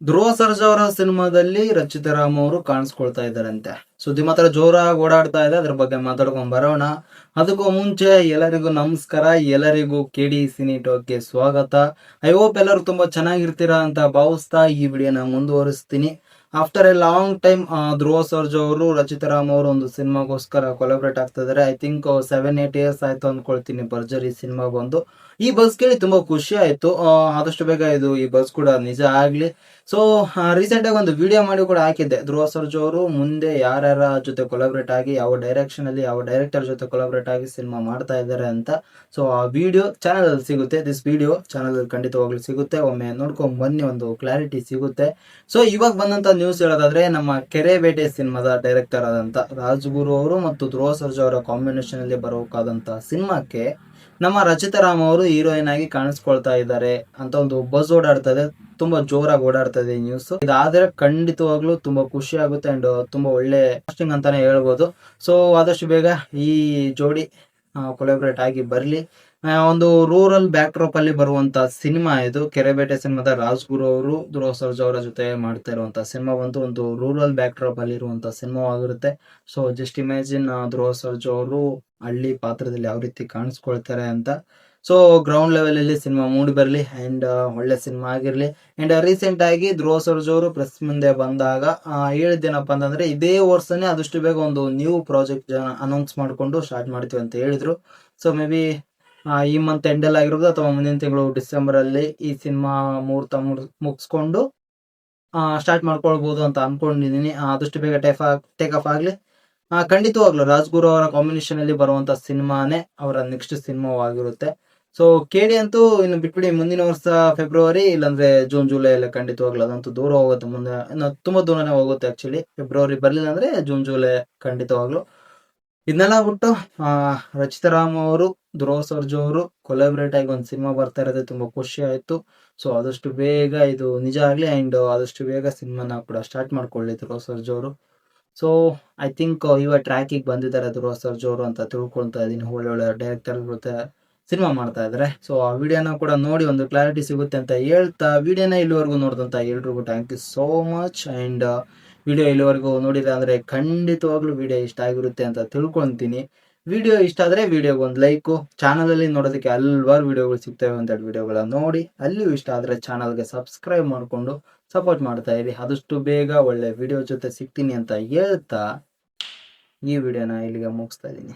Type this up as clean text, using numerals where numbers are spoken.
ಧ್ರುವ ಸರ್ಜಾ ಅವರ ಸಿನಿಮಾದಲ್ಲಿ ರಚಿತಾ ರಾಮ್ ಅವರು ಕಾಣಿಸ್ಕೊಳ್ತಾ ಇದ್ದಾರಂತೆ. ಸುದ್ದಿ ಮಾತ್ರ ಜೋರಾಗಿ ಓಡಾಡ್ತಾ ಇದೆ. ಅದ್ರ ಬಗ್ಗೆ ಮಾತಾಡ್ಕೊಂಡ್ ಬರೋಣ. ಅದಕ್ಕೂ ಮುಂಚೆ ಎಲ್ಲರಿಗೂ ನಮಸ್ಕಾರ, ಎಲ್ಲರಿಗೂ ಕೆಡಿ ಸಿನಿ ಟಾಕ್ಗೆ ಸ್ವಾಗತ. ಐ ಹೋಪ್ ಎಲ್ಲರೂ ತುಂಬಾ ಚೆನ್ನಾಗಿರ್ತೀರಾ ಅಂತ ಭಾವಿಸ್ತಾ ಈ ವಿಡಿಯೋನ ಮುಂದುವರಿಸ್ತೀನಿ. After A long time Dhruva Sarja ಅವರು ರಚಿತಾ ರಾಮ್ ಅವರು ಒಂದು ಸಿನಿಮಾಗೋಸ್ಕರ ಕೊಲಾಬ್ರೇಟ್ ಆಗ್ತಾ ಇದಾರೆ. ಐ ಥಿಂಕ್ 7-8 ಇಯರ್ಸ್ ಆಯ್ತು ಅಂದ್ಕೊಳ್ತೀನಿ ಭರ್ಜರಿ ಸಿನಿಮಾ ಬಂದು. ಈ ಬಸ್ ಕೇಳಿ ತುಂಬಾ ಖುಷಿ ಆಯ್ತು. ಆದಷ್ಟು ಬೇಗ ಈ ಬಸ್ ಕೂಡ ನಿಜ ಆಗ್ಲಿ. ಸೊ ರೀಸೆಂಟ್ ಆಗಿ ಒಂದು ವಿಡಿಯೋ ಮಾಡಿ ಕೂಡ ಹಾಕಿದ್ದೆ. ಧ್ರುವ ಸರ್ಜಾ ಅವರು ಮುಂದೆ ಯಾರ್ಯಾರ ಜೊತೆ ಕೊಲಾಬ್ರೇಟ್ ಆಗಿ, ಯಾವ ಡೈರೆಕ್ಷನ್ ಅಲ್ಲಿ, ಯಾವ ಡೈರೆಕ್ಟರ್ ಜೊತೆ ಕೊಲಾಬ್ರೇಟ್ ಆಗಿ ಸಿನಿಮಾ ಮಾಡ್ತಾ ಇದ್ದಾರೆ ಅಂತ. ಸೊ ಆ ವಿಡಿಯೋ ಚಾನಲ್ ಅಲ್ಲಿ ಸಿಗುತ್ತೆ. ದಿಸ್ ವಿಡಿಯೋ ಚಾನಲ್ ಅಲ್ಲಿ ಖಂಡಿತವಾಗ್ಲೂ ಸಿಗುತ್ತೆ. ಒಮ್ಮೆ ನೋಡ್ಕೊಂಡ್ ಬನ್ನಿ, ಒಂದು ಕ್ಲಾರಿಟಿ ಸಿಗುತ್ತೆ. ಸೊ ಇವಾಗ ಬಂದಂತ ನ್ಯೂಸ್ ಹೇಳೋದಾದ್ರೆ, ನಮ್ಮ ಕೆರೆ ಬೇಟೆ ಸಿನಿಮಾದ ಡೈರೆಕ್ಟರ್ ಆದಂತ ರಾಜ್ಗುರು ಅವರು ಮತ್ತು ಧ್ರುವ ಸರ್ಜಾ ಅವರ ಕಾಂಬಿನೇಷನ್ ಅಲ್ಲಿ ಬರಬೇಕಾದಂತ ಸಿನಿಮಾಕ್ಕೆ ನಮ್ಮ ರಚಿತಾ ರಾಮ್ ಅವರು ಹೀರೋಯಿನ್ ಆಗಿ ಕಾಣಿಸ್ಕೊಳ್ತಾ ಇದ್ದಾರೆ ಅಂತ ಒಂದು ಬಸ್ ಓಡಾಡ್ತಾ ಇದೆ. ತುಂಬಾ ಜೋರಾಗಿ ಓಡಾಡ್ತಾ ಇದೆ ನ್ಯೂಸ್. ಇದಾದ್ರೆ ಖಂಡಿತವಾಗ್ಲೂ ತುಂಬಾ ಖುಷಿ ಆಗುತ್ತೆ ಅಂಡ್ ತುಂಬಾ ಒಳ್ಳೆ ಕಾಸ್ಟಿಂಗ್ ಅಂತಾನೆ ಹೇಳ್ಬೋದು. ಸೊ ಆದಷ್ಟು ಬೇಗ ಈ ಜೋಡಿ ಕೊಲಾಬ್ರೇಟ್ ಆಗಿ ಬರ್ಲಿ. ಒಂದು ರೂರಲ್ ಬ್ಯಾಕ್ ಡ್ರಾಪ್ ಅಲ್ಲಿ ಬರುವಂತ ಸಿನಿಮಾ ಇದು. ಕೆರೆಬೇಟೆ ಸಿನಿಮಾದ ರಾಜ್ಗುರು ಅವರು ಧ್ರುವ ಸರ್ಜಾ ಅವರ ಜೊತೆ ಮಾಡ್ತಾ ಇರುವಂತ ಸಿನಿಮಾ ಬಂದು ಒಂದು ರೂರಲ್ ಬ್ಯಾಕ್ ಡ್ರಾಪ್ ಅಲ್ಲಿ ಇರುವಂತ ಸಿನಿಮಾ ಆಗಿರುತ್ತೆ. So just imagine Dhruva Sarja ಅವರು ಹಳ್ಳಿ ಪಾತ್ರದಲ್ಲಿ ಯಾವ ರೀತಿ ಕಾಣಿಸ್ಕೊಳ್ತಾರೆ ಅಂತ. ಸೊ ಗ್ರೌಂಡ್ ಲೆವೆಲ್ ಅಲ್ಲಿ ಸಿನಿಮಾ ಮೂಡಿ ಬರಲಿ ಅಂಡ್ ಒಳ್ಳೆ ಸಿನಿಮಾ ಆಗಿರ್ಲಿ. ಅಂಡ್ ರೀಸೆಂಟ್ ಆಗಿ ಧ್ರುವ ಸರ್ಜಾ ಅವರು ಪ್ರೆಸ್ ಮುಂದೆ ಬಂದಾಗ ಹೇಳಿದ್ದೇನಪ್ಪ ಅಂತಂದ್ರೆ, ಇದೇ ವರ್ಷನೇ ಆದಷ್ಟು ಬೇಗ ಒಂದು ನ್ಯೂ ಪ್ರಾಜೆಕ್ಟ್ ಅನೌನ್ಸ್ ಮಾಡ್ಕೊಂಡು ಸ್ಟಾರ್ಟ್ ಮಾಡ್ತೀವಿ ಅಂತ ಹೇಳಿದ್ರು. ಸೊ ಮೇ ಬಿ ಈ ಮಂತ್ ಎಂಡ್ ಅಲ್ಲಿ ಆಗಿರ್ಬೋದು ಅಥವಾ ಮುಂದಿನ ತಿಂಗಳು ಡಿಸೆಂಬರ್ ಅಲ್ಲಿ ಈ ಸಿನಿಮಾ ಮುಹೂರ್ತ ಮುಗಿಸ್ಕೊಂಡು ಸ್ಟಾರ್ಟ್ ಮಾಡ್ಕೊಳ್ಬಹುದು ಅಂತ ಅನ್ಕೊಂಡಿದೀನಿ. ಆದಷ್ಟು ಬೇಗ ಟೇಕ್ ಆಫ್ ಆಗ್ಲಿ. ಖಂಡಿತವಾಗ್ಲು ರಾಜ್ಗುರು ಅವರ ಕಾಂಬಿನೇಷನ್ ಅಲ್ಲಿ ಬರುವಂತ ಸಿನಿಮಾನೇ ಅವರ ನೆಕ್ಸ್ಟ್ ಸಿನಿಮಾವಾಗಿರುತ್ತೆ. ಸೊ ಕೇಳಿ ಅಂತೂ ಇನ್ನು ಬಿಟ್ಬಿಡಿ, ಮುಂದಿನ ವರ್ಷ ಫೆಬ್ರವರಿ ಇಲ್ಲಾಂದ್ರೆ ಜೂನ್ ಜುಲೈ ಎಲ್ಲ ಖಂಡಿತವಾಗ್ಲು ಅದಂತೂ ದೂರ ಹೋಗುತ್ತೆ. ಮುಂದೆ ತುಂಬಾ ದೂರನೇ ಹೋಗುತ್ತೆ ಆಕ್ಚುಲಿ. ಫೆಬ್ರವರಿ ಬರ್ಲಿಲ್ಲ ಅಂದ್ರೆ ಜೂನ್ ಜುಲೈ ಖಂಡಿತವಾಗ್ಲು. ಇದನ್ನೆಲ್ಲ ಬಿಟ್ಟು ರಚಿತಾ ರಾಮ್ ಅವರು ಧ್ರುವ ಸರ್ಜಾ ಅವರು ಕೊಲಾಬ್ರೇಟ್ ಆಗಿ ಒಂದು ಸಿನಿಮಾ ಬರ್ತಾ ಇರೋದೇ ತುಂಬಾ ಖುಷಿ ಆಯ್ತು. ಸೊ ಆದಷ್ಟು ಬೇಗ ಇದು ನಿಜ ಆಗ್ಲಿ ಅಂಡ್ ಆದಷ್ಟು ಬೇಗ ಸಿನಿಮಾನ ಕೂಡ ಸ್ಟಾರ್ಟ್ ಮಾಡ್ಕೊಳ್ಳಿ ಧ್ರುವ ಸರ್ಜಾ ಅವರು. ಸೊ ಐ ಥಿಂಕ್ ಇವಾಗ ಟ್ರ್ಯಾಕಿಗೆ ಬಂದಿದ್ದಾರೆ ಧ್ರುವ ಸರ್ಜಾ ಅವರು ಅಂತ ತಿಳ್ಕೊಳ್ತಾ ಇದೀನಿ. ಒಳ್ಳೆ ಡೈರೆಕ್ಟರ್ ಜೊತೆ ಸಿನಿಮಾ ಮಾಡ್ತಾ ಇದ್ದಾರೆ. ಸೊ ಆ ವಿಡಿಯೋನ ಕೂಡ ನೋಡಿ ಒಂದು ಕ್ಲಾರಿಟಿ ಸಿಗುತ್ತೆ ಅಂತ ಹೇಳ್ತಾ, ವಿಡಿಯೋನ ಇಲ್ಲಿವರೆಗೂ ನೋಡಿದಂತ ಎಲ್ರಿಗೂ thank you so much. And video ಇಲ್ಲಿವರೆಗೂ ನೋಡಿದ್ರೆ ಅಂದ್ರೆ ಖಂಡಿತವಾಗ್ಲೂ ವಿಡಿಯೋ ಇಷ್ಟ ಆಗಿರುತ್ತೆ ಅಂತ ತಿಳ್ಕೊಂತೀನಿ. ವಿಡಿಯೋ ಇಷ್ಟ ಆದ್ರೆ ವಿಡಿಯೋಗೆ ಒಂದು ಲೈಕು. ಚಾನಲ್ ಅಲ್ಲಿ ನೋಡೋದಕ್ಕೆ ಹಲವಾರು ವಿಡಿಯೋಗಳು ಸಿಗ್ತವೆ ಅಂತ ವಿಡಿಯೋಗಳನ್ನ ನೋಡಿ, ಅಲ್ಲಿಯೂ ಇಷ್ಟ ಆದ್ರೆ ಚಾನಲ್ಗೆ ಸಬ್ಸ್ಕ್ರೈಬ್ ಮಾಡಿಕೊಂಡು ಸಪೋರ್ಟ್ ಮಾಡ್ತಾ ಇರಿ. ಆದಷ್ಟು ಬೇಗ ಒಳ್ಳೆ ವಿಡಿಯೋ ಜೊತೆ ಸಿಗ್ತೀನಿ ಅಂತ ಹೇಳ್ತಾ ಈ ವಿಡಿಯೋನ ಇಲ್ಲಿಗೆ ಮುಗಿಸ್ತಾ ಇದ್ದೀನಿ.